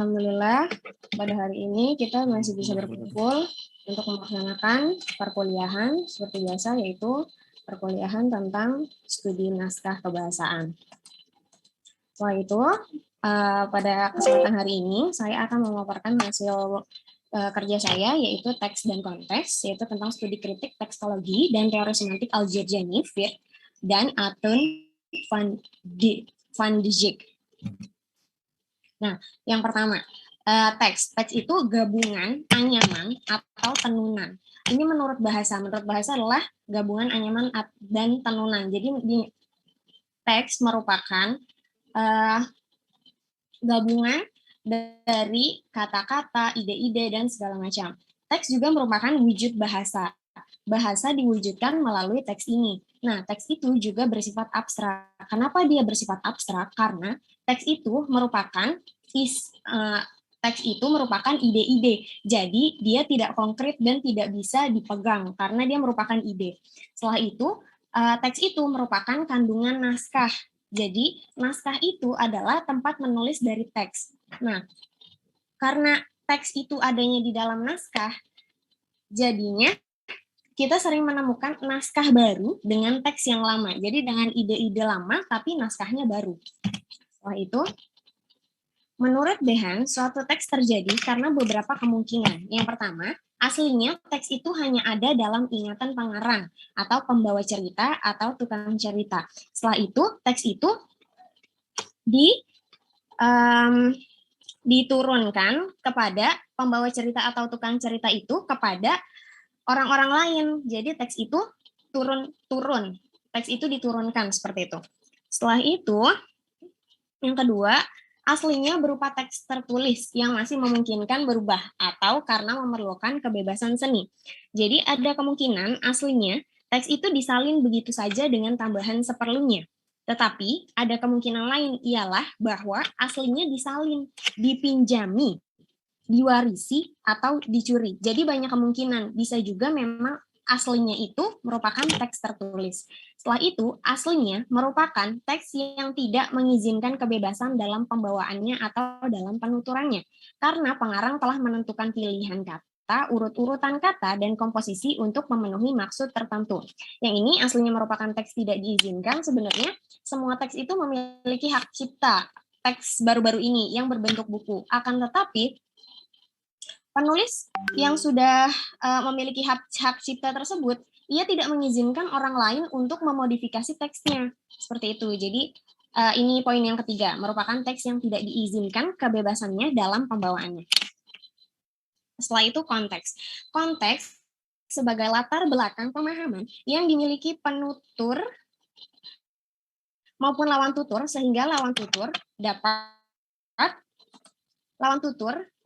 Alhamdulillah, pada hari ini kita masih bisa berkumpul untuk melaksanakan perkuliahan seperti biasa, yaitu perkuliahan tentang studi naskah kebahasaan. Setelah itu, pada kesempatan hari ini, saya akan memaparkan hasil kerja saya, yaitu teks dan konteks, yaitu tentang studi kritik tekstologi dan teori semantik Al-Jurjani, Vir, dan Atun van de Geek. Nah, yang pertama, teks. Teks itu gabungan anyaman atau tenunan. Ini menurut bahasa. Menurut bahasa adalah gabungan anyaman dan tenunan. Jadi teks merupakan gabungan dari kata-kata, ide-ide, dan segala macam. Teks juga merupakan wujud bahasa. Bahasa diwujudkan melalui teks ini. Nah, teks itu juga bersifat abstrak. Kenapa dia bersifat abstrak? Karena teks itu merupakan ide-ide. Jadi, dia tidak konkret dan tidak bisa dipegang karena dia merupakan ide. Setelah itu, teks itu merupakan kandungan naskah. Jadi, naskah itu adalah tempat menulis dari teks. Nah, karena teks itu adanya di dalam naskah, jadinya kita sering menemukan naskah baru dengan teks yang lama. Jadi dengan ide-ide lama, tapi naskahnya baru. Setelah itu, menurut Behan, suatu teks terjadi karena beberapa kemungkinan. Yang pertama, aslinya teks itu hanya ada dalam ingatan pengarang, atau pembawa cerita, atau tukang cerita. Setelah itu, teks itu diturunkan kepada pembawa cerita atau tukang cerita itu kepada orang-orang lain. Jadi teks itu turun. Teks itu diturunkan seperti itu. Setelah itu, yang kedua, aslinya berupa teks tertulis yang masih memungkinkan berubah atau karena memerlukan kebebasan seni. Jadi ada kemungkinan aslinya teks itu disalin begitu saja dengan tambahan seperlunya. Tetapi ada kemungkinan lain ialah bahwa aslinya disalin, dipinjami, diwarisi, atau dicuri. Jadi banyak kemungkinan. Bisa juga memang aslinya itu merupakan teks tertulis. Setelah itu, aslinya merupakan teks yang tidak mengizinkan kebebasan dalam pembawaannya atau dalam penuturannya. Karena pengarang telah menentukan pilihan kata, urut-urutan kata, dan komposisi untuk memenuhi maksud tertentu. Yang ini aslinya merupakan teks tidak diizinkan. Sebenarnya semua teks itu memiliki hak cipta. Teks baru-baru ini yang berbentuk buku. Akan tetapi, penulis yang sudah memiliki hak cipta tersebut, ia tidak mengizinkan orang lain untuk memodifikasi teksnya. Seperti itu. Jadi ini poin yang ketiga, merupakan teks yang tidak diizinkan kebebasannya dalam pembawaannya. Setelah itu konteks. Konteks sebagai latar belakang pemahaman yang dimiliki penutur maupun lawan tutur, sehingga lawan tutur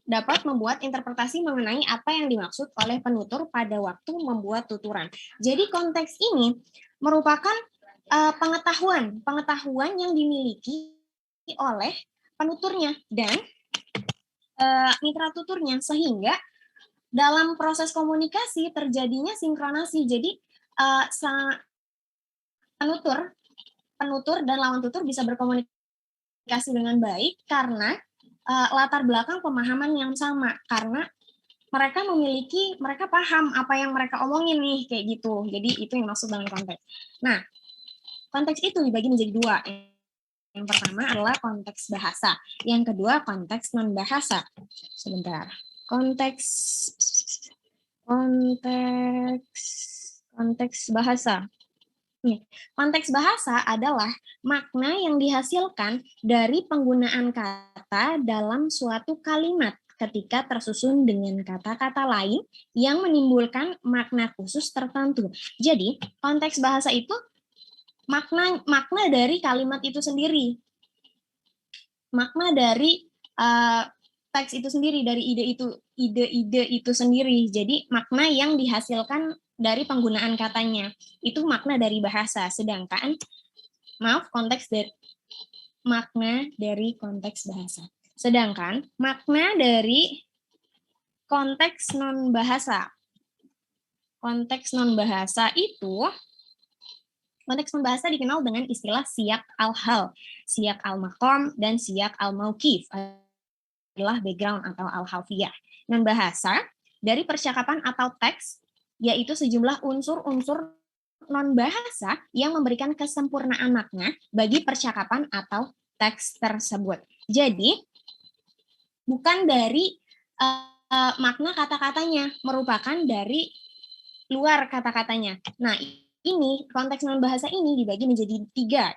dapat membuat interpretasi mengenai apa yang dimaksud oleh penutur pada waktu membuat tuturan. Jadi konteks ini merupakan pengetahuan yang dimiliki oleh penuturnya dan mitra tuturnya, sehingga dalam proses komunikasi terjadinya sinkronasi. Jadi penutur dan lawan tutur bisa berkomunikasi dengan baik karena latar belakang pemahaman yang sama, karena mereka paham apa yang mereka omongin nih, kayak gitu. Jadi itu yang maksud dalam konteks. Nah, konteks itu dibagi menjadi dua. Yang pertama adalah konteks bahasa, yang kedua konteks non bahasa. Sebentar. Konteks bahasa. Konteks bahasa adalah makna yang dihasilkan dari penggunaan kata dalam suatu kalimat ketika tersusun dengan kata-kata lain yang menimbulkan makna khusus tertentu. Jadi, konteks bahasa itu makna dari kalimat itu sendiri. Makna dari teks itu sendiri, dari ide-ide itu sendiri. Jadi, makna yang dihasilkan dari penggunaan katanya. Itu makna dari bahasa. Sedangkan, makna dari konteks bahasa. Sedangkan, makna dari konteks non-bahasa. Konteks non-bahasa itu, konteks non-bahasa dikenal dengan istilah siyak al-hal, siyak al-maqam, dan siyak al-mauqif. istilah background atau al-hafiyah. Non bahasa dari percakapan atau teks yaitu sejumlah unsur-unsur non bahasa yang memberikan kesempurnaan makna bagi percakapan atau teks tersebut. Jadi bukan dari makna kata-katanya, merupakan dari luar kata-katanya. Nah, ini konteks non bahasa ini dibagi menjadi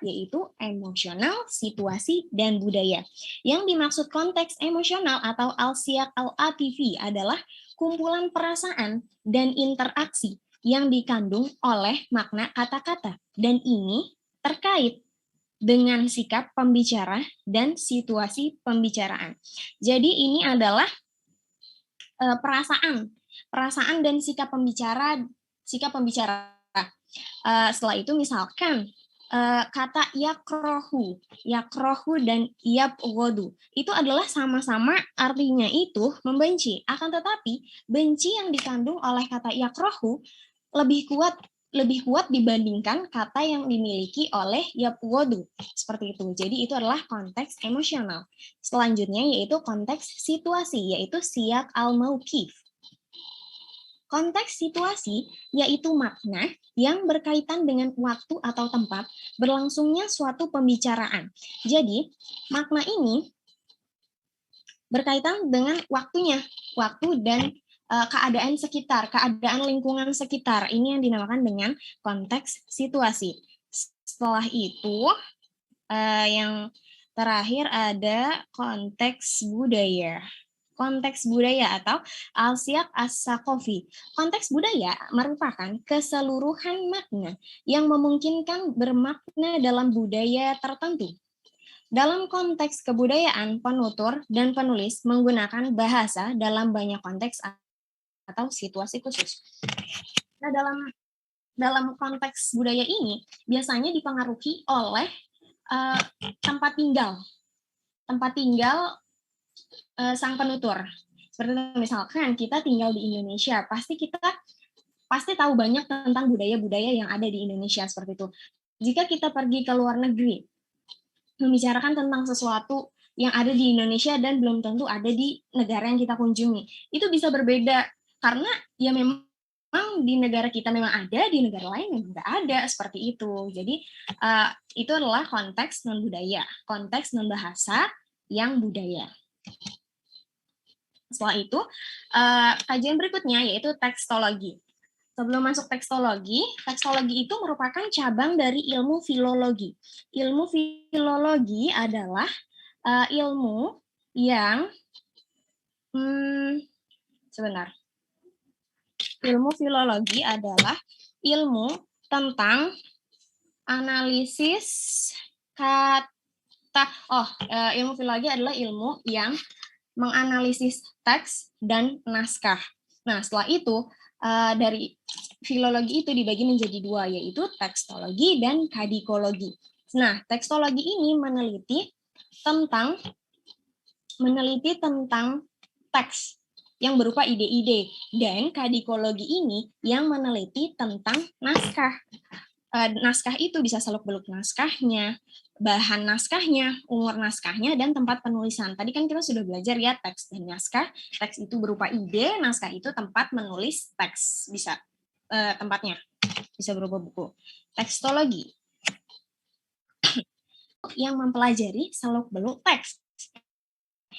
3, yaitu emosional, situasi, dan budaya. Yang dimaksud konteks emosional atau al-siyaq al-atifi adalah kumpulan perasaan dan interaksi yang dikandung oleh makna kata-kata. Dan ini terkait dengan sikap pembicara dan situasi pembicaraan. Jadi ini adalah perasaan dan sikap pembicara. Setelah itu misalkan kata yakrohu dan yabghodu itu adalah sama-sama artinya itu membenci. Akan tetapi benci yang dikandung oleh kata yakrohu lebih kuat dibandingkan kata yang dimiliki oleh yabghodu. Seperti itu. Jadi itu adalah konteks emosional. Selanjutnya yaitu konteks situasi, yaitu siyaq al-mauqif. Konteks situasi yaitu makna yang berkaitan dengan waktu atau tempat berlangsungnya suatu pembicaraan. Jadi, makna ini berkaitan dengan waktunya, waktu dan keadaan sekitar, keadaan lingkungan sekitar. Ini yang dinamakan dengan konteks situasi. Setelah itu, yang terakhir ada konteks budaya. Konteks budaya atau al-siyaq as-saqafi. Konteks budaya merupakan keseluruhan makna yang memungkinkan bermakna dalam budaya tertentu. Dalam konteks kebudayaan, penutur dan penulis menggunakan bahasa dalam banyak konteks atau situasi khusus. Nah, dalam konteks budaya ini biasanya dipengaruhi oleh tempat tinggal sang penutur. Seperti misalkan kita tinggal di Indonesia, pasti tahu banyak tentang budaya-budaya yang ada di Indonesia seperti itu. Jika kita pergi ke luar negeri, membicarakan tentang sesuatu yang ada di Indonesia dan belum tentu ada di negara yang kita kunjungi, itu bisa berbeda karena ya memang di negara kita memang ada, di negara lain memang nggak ada, seperti itu. Jadi itu adalah konteks non budaya, konteks non bahasa yang budaya. Setelah itu, kajian berikutnya yaitu tekstologi. Sebelum masuk tekstologi itu merupakan cabang dari ilmu filologi. Ilmu filologi adalah ilmu yang ilmu filologi adalah ilmu tentang analisis kata. Ilmu filologi adalah ilmu yang menganalisis teks dan naskah. Nah, setelah itu dari filologi itu dibagi menjadi 2, yaitu tekstologi dan kadikologi. Nah, tekstologi ini meneliti tentang teks yang berupa ide-ide, dan kadikologi ini yang meneliti tentang naskah. Naskah itu bisa seluk-beluk naskahnya, bahan naskahnya, umur naskahnya, dan tempat penulisan. Tadi kan kita sudah belajar ya teks dan naskah. Teks itu berupa ide, naskah itu tempat menulis teks, bisa tempatnya, bisa berupa buku. Tekstologi yang mempelajari seluk-beluk teks,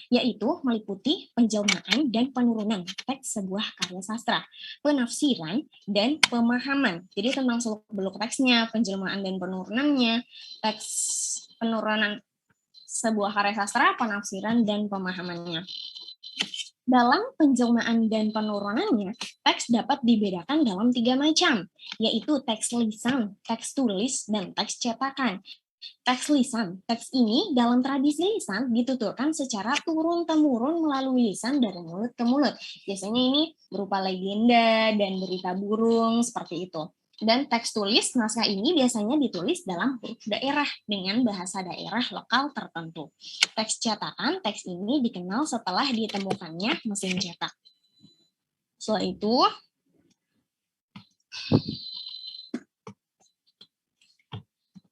yaitu meliputi penjelmaan dan penurunan teks sebuah karya sastra, penafsiran, dan pemahaman. Jadi tentang seluk-beluk teksnya, penjelmaan dan penurunannya, teks penurunan sebuah karya sastra, penafsiran, dan pemahamannya. Dalam penjelmaan dan penurunannya, teks dapat dibedakan dalam 3 macam, yaitu teks lisan, teks tulis, dan teks cetakan. Teks lisan. Teks ini dalam tradisi lisan dituturkan secara turun-temurun melalui lisan dari mulut ke mulut. Biasanya ini berupa legenda dan berita burung, seperti itu. Dan teks tulis, naskah ini biasanya ditulis dalam huruf daerah dengan bahasa daerah lokal tertentu. Teks cetakan, teks ini dikenal setelah ditemukannya mesin cetak. Setelah itu,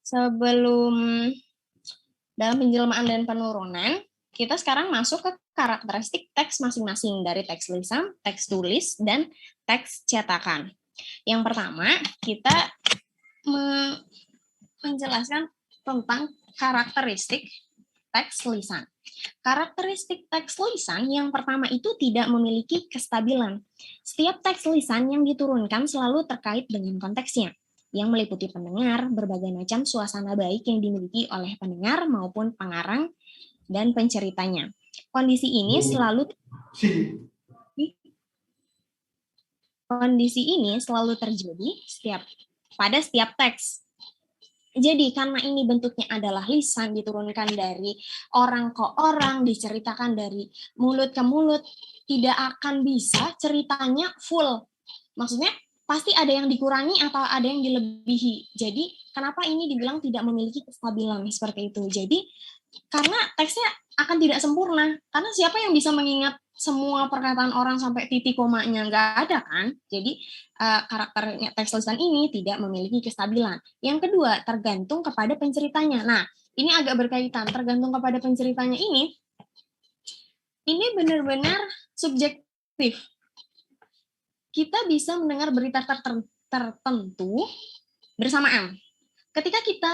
sebelum dalam penjelmaan dan penurunan, kita sekarang masuk ke karakteristik teks masing-masing dari teks lisan, teks tulis, dan teks cetakan. Yang pertama, kita menjelaskan tentang karakteristik teks lisan. Karakteristik teks lisan yang pertama itu tidak memiliki kestabilan. Setiap teks lisan yang diturunkan selalu terkait dengan konteksnya, yang meliputi pendengar, berbagai macam suasana baik yang dimiliki oleh pendengar maupun pengarang dan penceritanya. Kondisi ini selalu terjadi pada setiap teks. Jadi karena ini bentuknya adalah lisan, diturunkan dari orang ke orang, diceritakan dari mulut ke mulut, tidak akan bisa ceritanya full. Maksudnya pasti ada yang dikurangi atau ada yang dilebihi. Jadi kenapa ini dibilang tidak memiliki kestabilan seperti itu. Jadi karena teksnya akan tidak sempurna. Karena siapa yang bisa mengingat semua perkataan orang sampai titik komanya? Nggak ada kan? Jadi karakternya teks lisan ini tidak memiliki kestabilan. Yang kedua, tergantung kepada penceritanya. Nah, ini agak berkaitan. Tergantung kepada penceritanya ini benar-benar subjektif. Kita bisa mendengar berita tertentu bersamaan. Ketika kita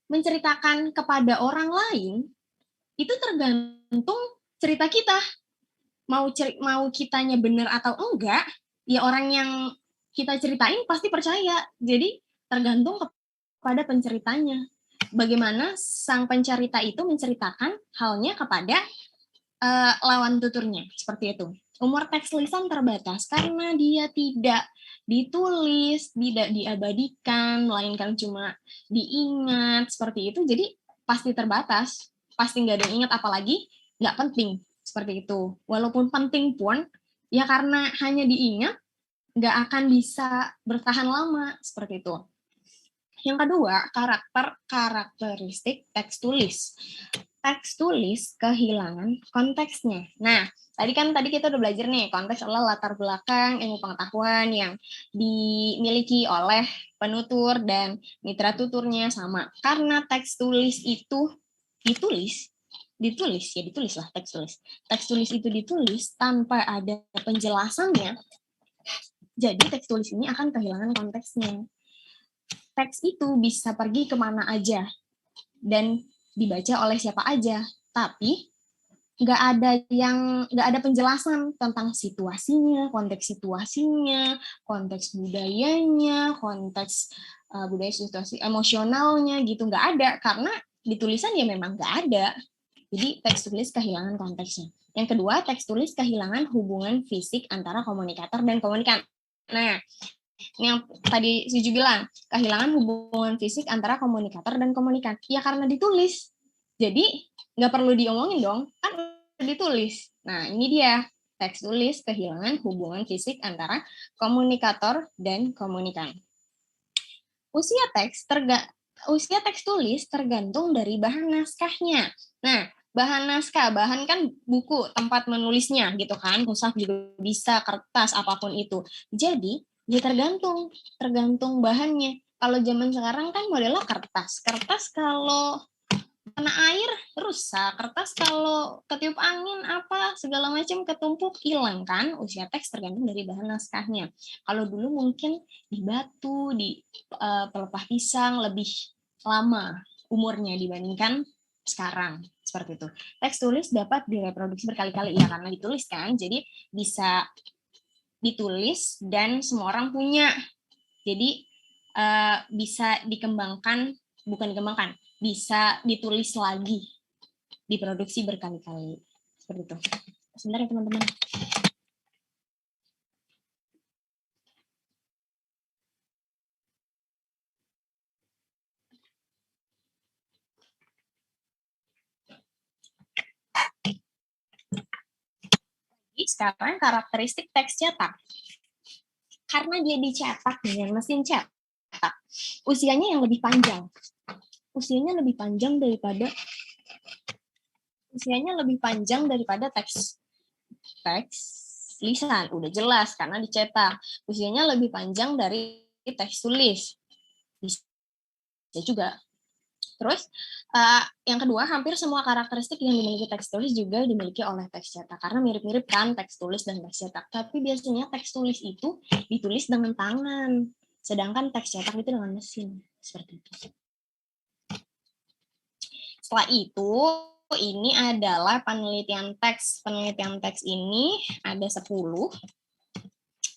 menceritakan kepada orang lain, itu tergantung cerita kita. Mau kitanya benar atau enggak, ya orang yang kita ceritain pasti percaya. Jadi tergantung kepada penceritanya. Bagaimana sang pencerita itu menceritakan halnya kepada lawan tuturnya, seperti itu. Umur teks lisan terbatas karena dia tidak ditulis, tidak diabadikan, melainkan cuma diingat, seperti itu. Jadi pasti terbatas, pasti nggak ada yang ingat, apalagi nggak penting, seperti itu. Walaupun penting pun, ya karena hanya diingat, nggak akan bisa bertahan lama, seperti itu. Yang kedua, karakteristik teks tulis. Teks tulis kehilangan konteksnya. Nah, tadi kita udah belajar nih, konteks adalah latar belakang ilmu pengetahuan yang dimiliki oleh penutur dan mitra tuturnya sama. Karena teks tulis itu ditulis lah teks tulis. Teks tulis itu ditulis tanpa ada penjelasannya. Jadi teks tulis ini akan kehilangan konteksnya. Teks itu bisa pergi kemana aja dan dibaca oleh siapa aja, tapi nggak ada penjelasan tentang situasinya, konteks budayanya, konteks budaya situasi emosionalnya gitu, nggak ada karena di tulisan ya memang nggak ada. Jadi teks tulis kehilangan konteksnya. Yang kedua, teks tulis kehilangan hubungan fisik antara komunikator dan komunikan. Nah, yang tadi Suju bilang, kehilangan hubungan fisik antara komunikator dan komunikan. Ya karena ditulis. Jadi nggak perlu diomongin dong, kan ditulis. Nah ini dia, teks tulis kehilangan hubungan fisik antara komunikator dan komunikan. Usia teks tulis tergantung dari bahan naskahnya. Nah, bahan naskah, bahan kan buku, tempat menulisnya gitu kan, mushaf juga bisa, kertas, apapun itu. Jadi ya tergantung bahannya. Kalau zaman sekarang kan modelnya kertas. Kertas kalau kena air rusak, kertas kalau ketiup angin apa segala macam ketumpuk hilang kan. Usia teks tergantung dari bahan naskahnya. Kalau dulu mungkin di batu, di pelepah pisang lebih lama umurnya dibandingkan sekarang, seperti itu. Teks tulis dapat direproduksi berkali-kali ya karena ditulis kan. Jadi bisa ditulis dan semua orang punya. Jadi bisa bisa ditulis lagi, diproduksi berkali-kali. Seperti itu. Sebentar ya teman-teman. Sekarang karakteristik teks cetak. Karena dia dicetak dengan mesin cetak, usianya lebih panjang teks lisan. Udah jelas karena dicetak. Usianya lebih panjang dari teks tulis. Bisa juga. Terus yang kedua, hampir semua karakteristik yang dimiliki teks tulis juga dimiliki oleh teks cetak, karena mirip-mirip kan teks tulis dan teks cetak. Tapi biasanya teks tulis itu ditulis dengan tangan, sedangkan teks cetak itu dengan mesin, seperti itu. Setelah itu, ini adalah penelitian teks. Penelitian teks ini ada 10.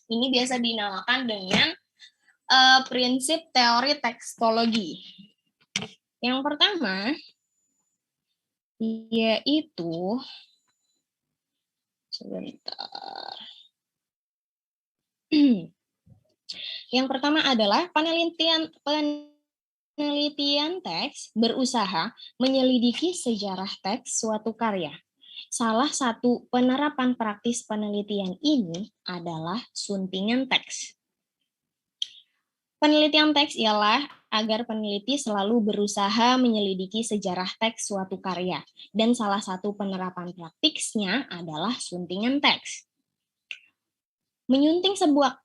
Ini biasa dinamakan dengan prinsip teori tekstologi. Yang pertama, yaitu sebentar. Yang pertama adalah penelitian teks berusaha menyelidiki sejarah teks suatu karya. Salah satu penerapan praktis penelitian ini adalah suntingan teks. Penelitian teks ialah agar peneliti selalu berusaha menyelidiki sejarah teks suatu karya, dan salah satu penerapan praktisnya adalah suntingan teks. Menyunting sebuah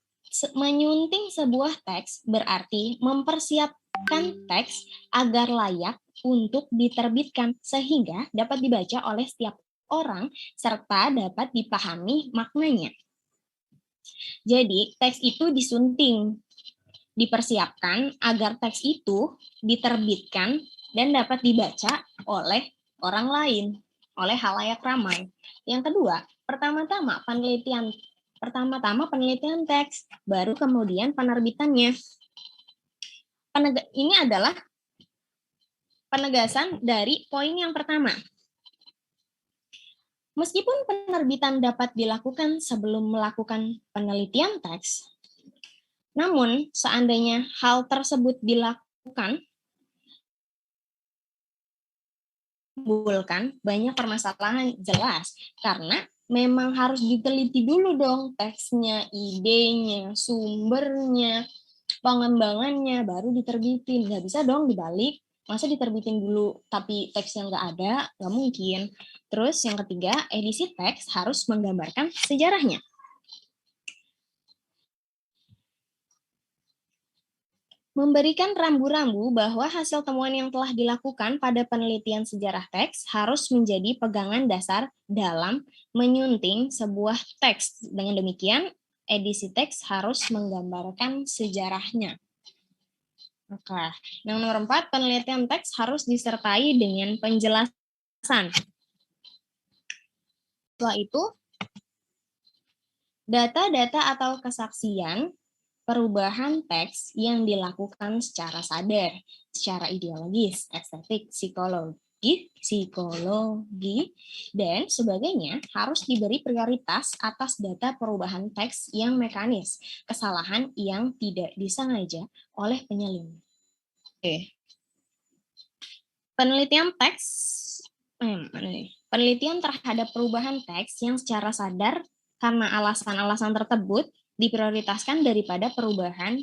teks berarti mempersiapkan teks agar layak untuk diterbitkan sehingga dapat dibaca oleh setiap orang serta dapat dipahami maknanya. Jadi, teks itu disunting, dipersiapkan agar teks itu diterbitkan dan dapat dibaca oleh orang lain, oleh khalayak ramai. Yang kedua, pertama-tama penelitian teks, baru kemudian penerbitannya. Ini adalah penegasan dari poin yang pertama. Meskipun penerbitan dapat dilakukan sebelum melakukan penelitian teks, namun seandainya hal tersebut dilakukan, menimbulkan banyak permasalahan jelas, karena memang harus diteliti dulu dong teksnya, idenya, sumbernya, pengembangannya, baru diterbitin. Nggak bisa dong dibalik, masa diterbitin dulu tapi teksnya nggak ada, nggak mungkin. Terus yang ketiga, edisi teks harus menggambarkan sejarahnya. Memberikan rambu-rambu bahwa hasil temuan yang telah dilakukan pada penelitian sejarah teks harus menjadi pegangan dasar dalam menyunting sebuah teks. Dengan demikian, edisi teks harus menggambarkan sejarahnya. Oke. Yang nomor 4, penelitian teks harus disertai dengan penjelasan. Setelah itu, data-data atau kesaksian perubahan teks yang dilakukan secara sadar, secara ideologis, estetik, psikologi, dan sebagainya harus diberi prioritas atas data perubahan teks yang mekanis, kesalahan yang tidak disengaja oleh penyalin. Oke. Penelitian terhadap perubahan teks yang secara sadar karena alasan-alasan tersebut diprioritaskan daripada perubahan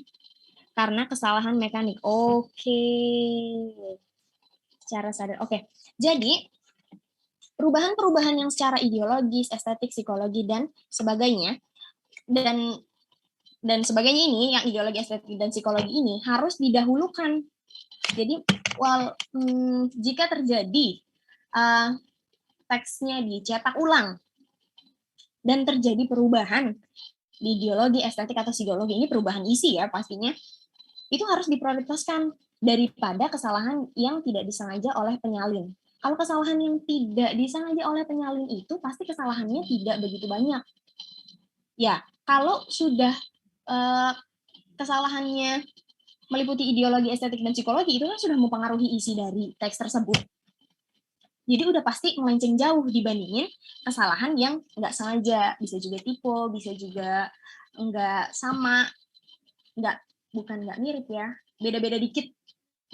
karena kesalahan mekanik. Oke. Secara sadar. Oke. Jadi, perubahan-perubahan yang secara ideologis, estetik, psikologi, dan sebagainya, dan sebagainya ini, yang ideologi, estetik, dan psikologi ini harus didahulukan. Jadi, jika terjadi teksnya dicetak ulang dan terjadi perubahan di ideologi, estetik, atau psikologi, ini perubahan isi ya pastinya, itu harus diprioritaskan daripada kesalahan yang tidak disengaja oleh penyalin. Kalau kesalahan yang tidak disengaja oleh penyalin itu, pasti kesalahannya tidak begitu banyak. Ya, kalau sudah kesalahannya meliputi ideologi, estetik, dan psikologi, itu kan sudah mempengaruhi isi dari teks tersebut. Jadi udah pasti melenceng jauh dibandingin kesalahan yang nggak sengaja, bisa juga tipe, bisa juga nggak sama, bukan nggak mirip ya, beda-beda dikit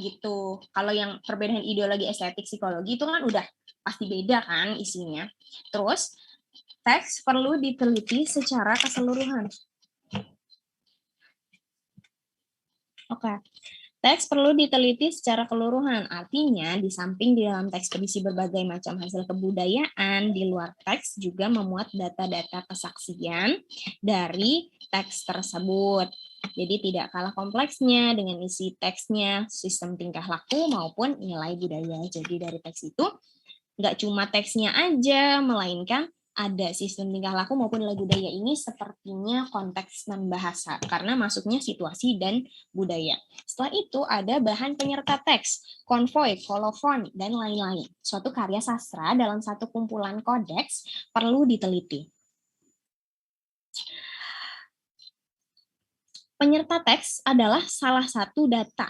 gitu. Kalau yang perbedaan ideologi, estetik, psikologi itu kan udah pasti beda kan isinya. Terus teks perlu diteliti secara keseluruhan. Oke. Teks perlu diteliti secara keseluruhan, artinya di samping di dalam teks berisi berbagai macam hasil kebudayaan, di luar teks juga memuat data-data kesaksian dari teks tersebut. Jadi tidak kalah kompleksnya dengan isi teksnya, sistem tingkah laku maupun nilai budaya. Jadi dari teks itu nggak cuma teksnya aja, melainkan ada sistem tingkah laku maupun nilai budaya. Ini sepertinya konteks non bahasa karena masuknya situasi dan budaya. Setelah itu ada bahan penyerta teks, konvoi, kolofon, dan lain-lain. Suatu karya sastra dalam satu kumpulan kodeks perlu diteliti. Penyerta teks adalah salah satu data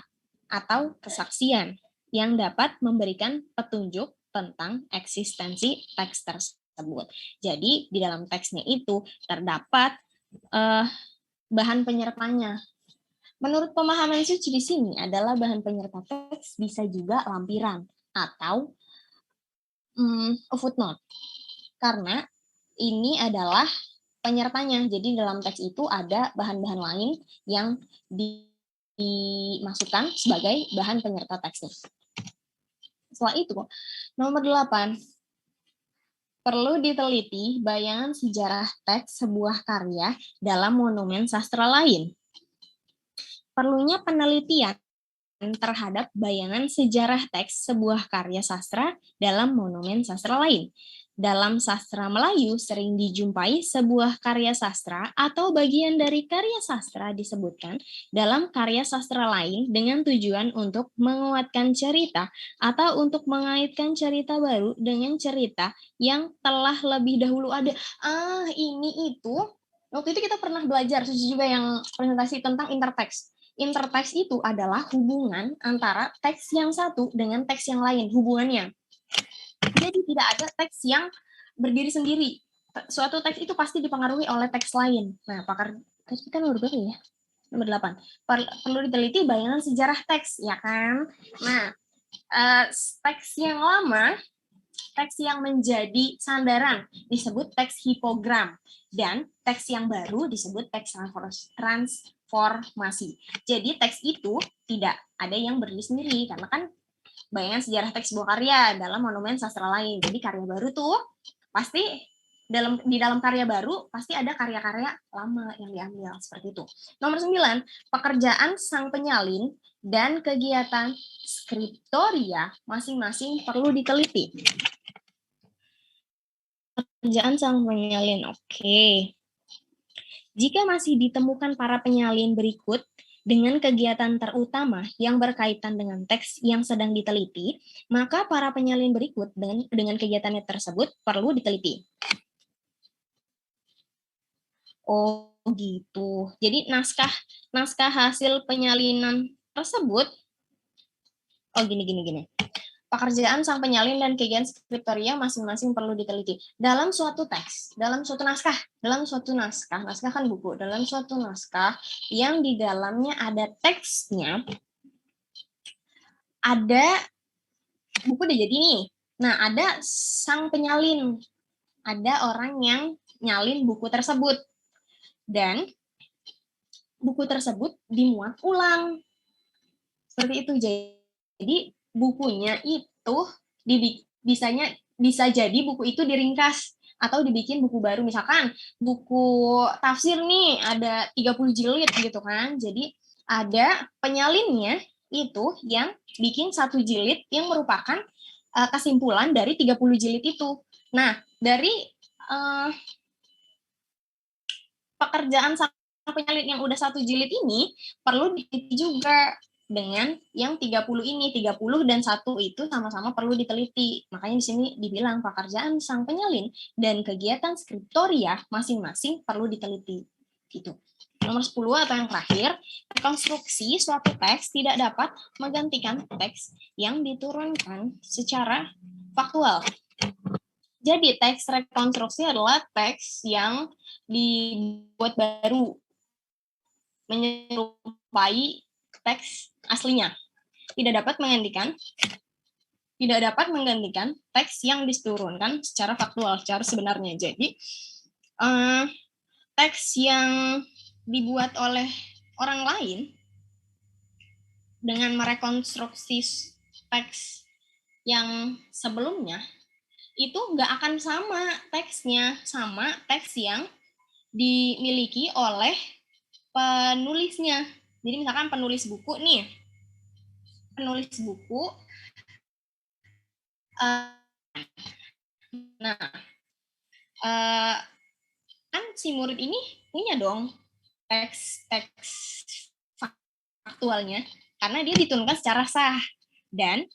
atau kesaksian yang dapat memberikan petunjuk tentang eksistensi teks tersebut. Jadi di dalam teksnya itu terdapat bahan penyertanya. Menurut pemahaman Suci di sini adalah bahan penyerta teks bisa juga lampiran atau footnote. Karena ini adalah penyertanya. Jadi dalam teks itu ada bahan-bahan lain yang dimasukkan sebagai bahan penyerta teksnya. Setelah itu, nomor 8. Perlu diteliti bayangan sejarah teks sebuah karya dalam monumen sastra lain. Perlunya penelitian terhadap bayangan sejarah teks sebuah karya sastra dalam monumen sastra lain. Dalam sastra Melayu sering dijumpai sebuah karya sastra atau bagian dari karya sastra disebutkan dalam karya sastra lain dengan tujuan untuk menguatkan cerita atau untuk mengaitkan cerita baru dengan cerita yang telah lebih dahulu ada. Ini itu waktu itu kita pernah belajar Suci juga yang presentasi tentang interteks. Interteks itu adalah hubungan antara teks yang satu dengan teks yang lain, hubungannya. Jadi tidak ada teks yang berdiri sendiri. Suatu teks itu pasti dipengaruhi oleh teks lain. Nah, teks kita nomor berapa ya? Nomor 8. Perlu diteliti bayangan sejarah teks, ya kan? Nah, teks yang lama, teks yang menjadi sandaran disebut teks hipogram. Dan teks yang baru disebut teks transformasi. Jadi teks itu tidak ada yang berdiri sendiri, karena kan bayangan sejarah teks sebuah karya dalam monumen sastra lain. Jadi karya baru tuh pasti di dalam karya baru pasti ada karya-karya lama yang diambil seperti itu. Nomor 9, pekerjaan sang penyalin dan kegiatan skriptoria masing-masing perlu diteliti. Pekerjaan sang penyalin, oke. Jika masih ditemukan para penyalin berikut dengan kegiatan terutama yang berkaitan dengan teks yang sedang diteliti, maka para penyalin berikut dengan kegiatannya tersebut perlu diteliti. Oh gitu. Jadi naskah hasil penyalinan tersebut, gini. Pekerjaan sang penyalin dan kegiatan skriptoria masing-masing perlu diteliti. Dalam suatu teks, dalam suatu naskah kan buku, dalam suatu naskah yang di dalamnya ada teksnya, ada buku udah jadi nih. Nah, ada sang penyalin, ada orang yang nyalin buku tersebut. Dan buku tersebut dimuat ulang. Seperti itu. Jadi bukunya itu bisa jadi buku itu diringkas atau dibikin buku baru. Misalkan buku tafsir nih ada 30 jilid gitu kan. Jadi ada penyalinnya itu yang bikin 1 jilid yang merupakan kesimpulan dari 30 jilid itu. Nah, dari pekerjaan sang penyalin yang udah 1 jilid ini perlu diteliti juga dengan yang 30 ini, 30 dan 1 itu sama-sama perlu diteliti. Makanya di sini dibilang pekerjaan sang penyalin dan kegiatan skriptoria masing-masing perlu diteliti. Gitu. Nomor 10 atau yang terakhir, rekonstruksi suatu teks tidak dapat menggantikan teks yang diturunkan secara faktual. Jadi teks rekonstruksi adalah teks yang dibuat baru, menyerupai teks aslinya. Tidak dapat menggantikan teks yang diturunkan secara faktual, secara sebenarnya. Jadi teks yang dibuat oleh orang lain dengan merekonstruksi teks yang sebelumnya, itu nggak akan sama teksnya sama teks yang dimiliki oleh penulisnya. Jadi misalkan penulis buku nih, nah kan si murid ini punya dong teks faktualnya karena dia diturunkan secara sah, dan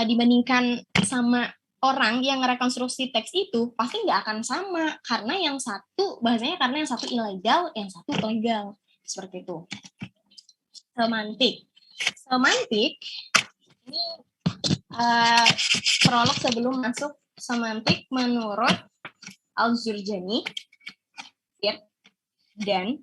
dibandingkan sama orang yang rekonstruksi teks itu pasti nggak akan sama karena yang satu bahasanya karena yang satu ilegal, yang satu legal, seperti itu. Semantik ini prolog sebelum masuk semantik menurut Al-Jurjani dan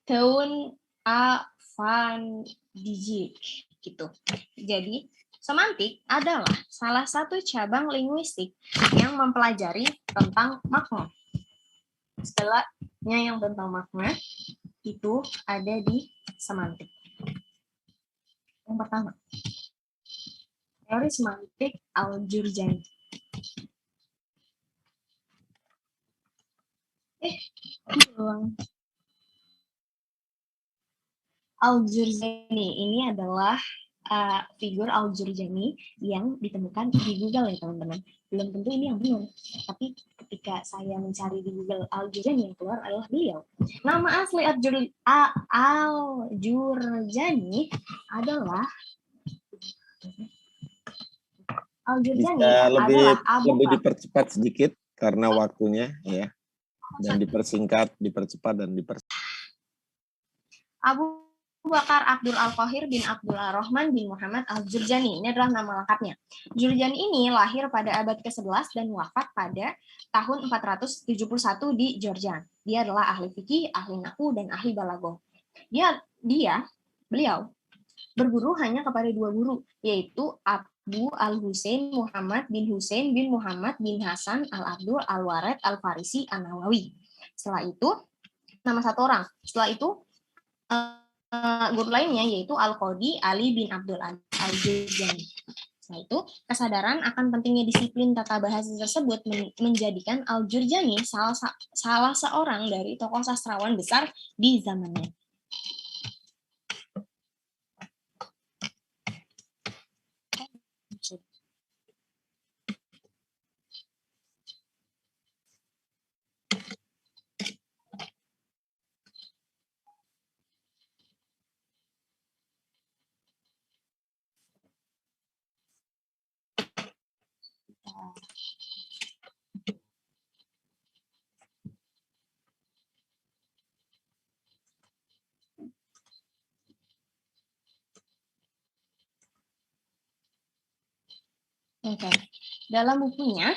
Teun A. Van Dijk gitu. Jadi semantik adalah salah satu cabang linguistik yang mempelajari tentang makna. Segalanya yang tentang makna itu ada di semantik. Yang pertama, teori semantik Al-Jurjani. Al-Jurjani ini adalah figur Al-Jurjani yang ditemukan di Google ya teman-teman. Belum tentu ini yang benar, tapi ketika saya mencari di Google Al-Jurjani yang keluar adalah beliau. Nama asli Al-Jurjani adalah bisa lebih dipercepat sedikit karena waktunya ya, dan dipersingkat, dipercepat dan Abu Bakar Abdul Al-Qahir bin Abdul Ar-Rahman bin Muhammad Al-Jurjani. Ini adalah nama lengkapnya. Jurjani ini lahir pada abad ke-11 dan wafat pada tahun 471 di Georgia. Dia adalah ahli fikih, ahli nahwu, dan ahli balaghah. Beliau berguru hanya kepada dua guru, yaitu Abu Al-Husain Muhammad bin Husain bin Muhammad bin Hasan Al-Abdul Al-Warid Al-Farisi An-Nawawi. Setelah itu, nama satu orang. Setelah itu, guru lainnya yaitu Al-Qadi Ali bin Abdul Al-Jurjani. Setelah itu, kesadaran akan pentingnya disiplin tata bahasa tersebut menjadikan Al-Jurjani salah seorang dari tokoh sastrawan besar di zamannya. Oke. Dalam bukunya,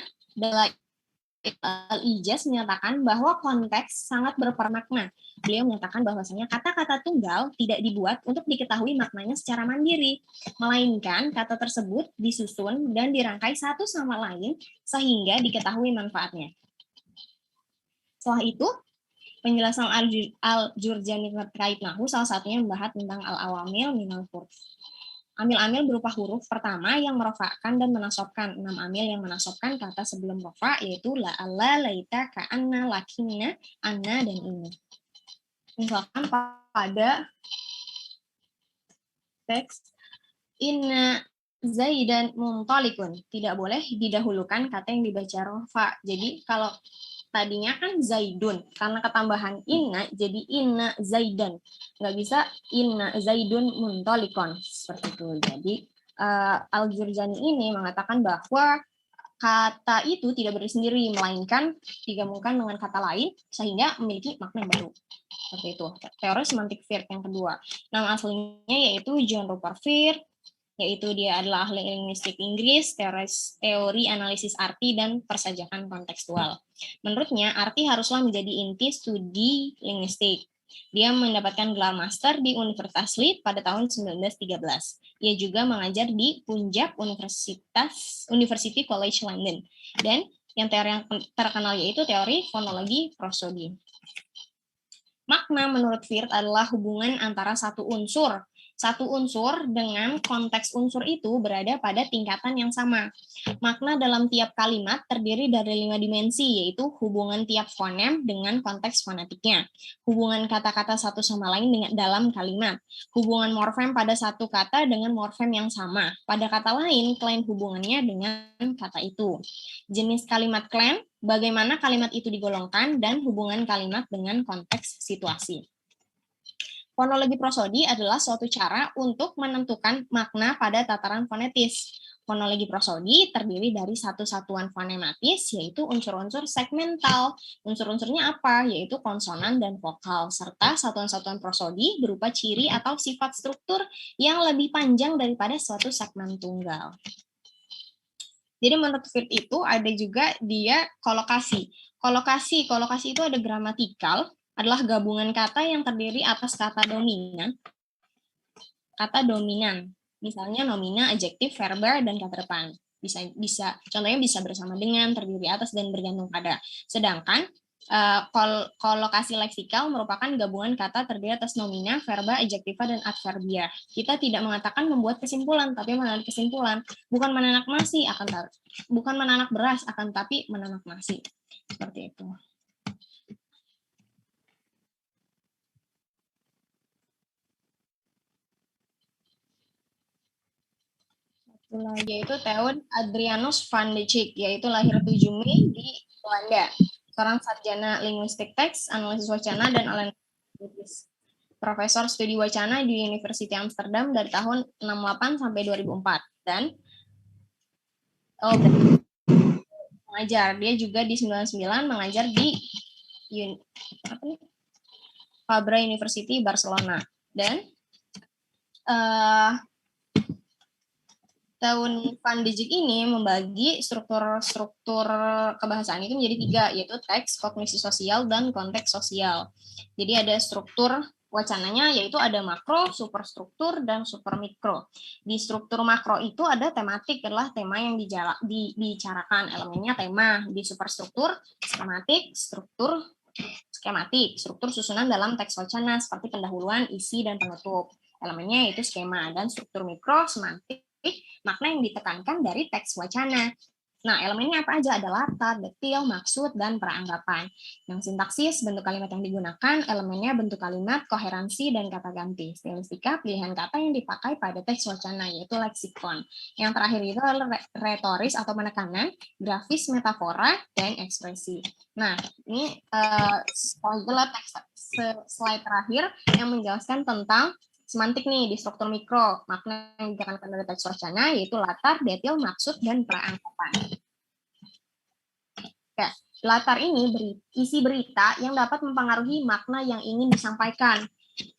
Al-Ijaz menyatakan bahwa konteks sangat berpermakna. Beliau menyatakan bahwasanya kata-kata tunggal tidak dibuat untuk diketahui maknanya secara mandiri, melainkan kata tersebut disusun dan dirangkai satu sama lain sehingga diketahui manfaatnya. Setelah itu, penjelasan Al-Jurjani terkait nahwu salah satunya membahas tentang al-awamil minal huruf. Amil-amil berupa huruf pertama yang merofakkan dan menasobkan. 6 amil yang menasobkan kata sebelum rofa yaitu la, alla, laita, ka'anna, lakinna, anna, dan ini. Misalkan pada teks inna zaidan muntalikun, tidak boleh didahulukan kata yang dibaca rofa. Jadi kalau tadinya kan zaidun, karena ketambahan inna jadi inna zaidan, nggak bisa inna zaidun muntalikon, seperti itu. Jadi Al-Jurjani ini mengatakan bahwa kata itu tidak berdiri sendiri, melainkan digabungkan dengan kata lain sehingga memiliki makna baru. Seperti itu. Teori semantik Firth yang kedua. Nama aslinya yaitu John Rupert Firth, yaitu dia adalah ahli linguistik Inggris, teori analisis arti dan persajakan kontekstual. Menurutnya, arti haruslah menjadi inti studi linguistik. Dia mendapatkan gelar master di Universitas Leeds pada tahun 1913. Ia juga mengajar di Punjab University College London. Dan yang teori yang terkenal yaitu teori fonologi prosodi. Makna menurut Wirth adalah hubungan antara satu unsur dengan konteks unsur itu berada pada tingkatan yang sama. Makna dalam tiap kalimat terdiri dari 5 dimensi, yaitu hubungan tiap fonem dengan konteks fonetiknya, hubungan kata-kata satu sama lain dengan dalam kalimat, hubungan morfem pada satu kata dengan morfem yang sama. Pada kata lain, klaim hubungannya dengan kata itu. Jenis kalimat klaim, bagaimana kalimat itu digolongkan, dan hubungan kalimat dengan konteks situasi. Fonologi prosodi adalah suatu cara untuk menentukan makna pada tataran fonetis. Fonologi prosodi terdiri dari satu satuan fonematis, yaitu unsur-unsur segmental. Unsur-unsurnya apa? Yaitu konsonan dan vokal, serta satuan-satuan prosodi berupa ciri atau sifat struktur yang lebih panjang daripada suatu segmen tunggal. Jadi menurut Wirth itu ada juga dia kolokasi. Kolokasi itu ada gramatikal, adalah gabungan kata yang terdiri atas kata dominan. Misalnya nomina, adjektif, verba, dan kata depan. Contohnya bisa bersama dengan, terdiri atas, dan bergantung pada. Sedangkan kolokasi leksikal merupakan gabungan kata terdiri atas nomina, verba, adjektiva, dan adverbia. Kita tidak mengatakan membuat kesimpulan, tapi menarik kesimpulan. Bukan menanak beras, akan tapi menanak nasi. Seperti itu. Yaitu Theun Adrianus van de Cijk, yaitu lahir 7 Mei di Belanda. Seorang sarjana linguistik teks, analisis wacana, dan analisis. Profesor studi wacana di University Amsterdam dari tahun 68 sampai 2004. Dan mengajar. Dia juga di 99 mengajar di Fabra University Barcelona. Dan Theun van de Cijk ini membagi struktur kebahasaan itu menjadi 3, yaitu teks, kognisi sosial, dan konteks sosial. Jadi ada struktur wacananya, yaitu ada makro, superstruktur, dan supermikro. Di struktur makro itu ada tematik, adalah tema yang dibicarakan, elemennya tema. Di superstruktur, struktur susunan dalam teks wacana, seperti pendahuluan, isi, dan penutup. Elemennya yaitu skema. Dan struktur mikro, semantik, makna yang ditekankan dari teks wacana. Nah, elemennya apa aja? Ada latar, detil, maksud, dan peranggapan. Yang sintaksis, bentuk kalimat yang digunakan, elemennya bentuk kalimat, koherensi, dan kata ganti. Stilistika, pilihan kata yang dipakai pada teks wacana, yaitu leksikon. Yang terakhir itu adalah retoris atau penekanan, grafis, metafora, dan ekspresi. Nah, ini adalah slide terakhir yang menjelaskan tentang semantik nih di struktur mikro, makna yang ditekankan dari teks wacana yaitu latar, detil, maksud, dan peranggapan. Oke, latar ini isi berita yang dapat mempengaruhi makna yang ingin disampaikan.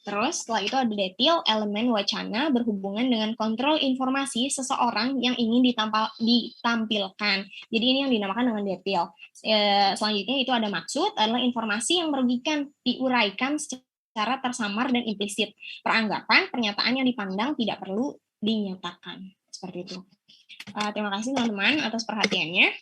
Terus setelah itu ada detil, elemen wacana berhubungan dengan kontrol informasi seseorang yang ingin ditampilkan. Jadi ini yang dinamakan dengan detil. Selanjutnya itu ada maksud, adalah informasi yang merugikan, diuraikan secara tersamar dan implisit. Peranggapan, pernyataan yang dipandang tidak perlu dinyatakan. Seperti itu. Terima kasih teman-teman atas perhatiannya.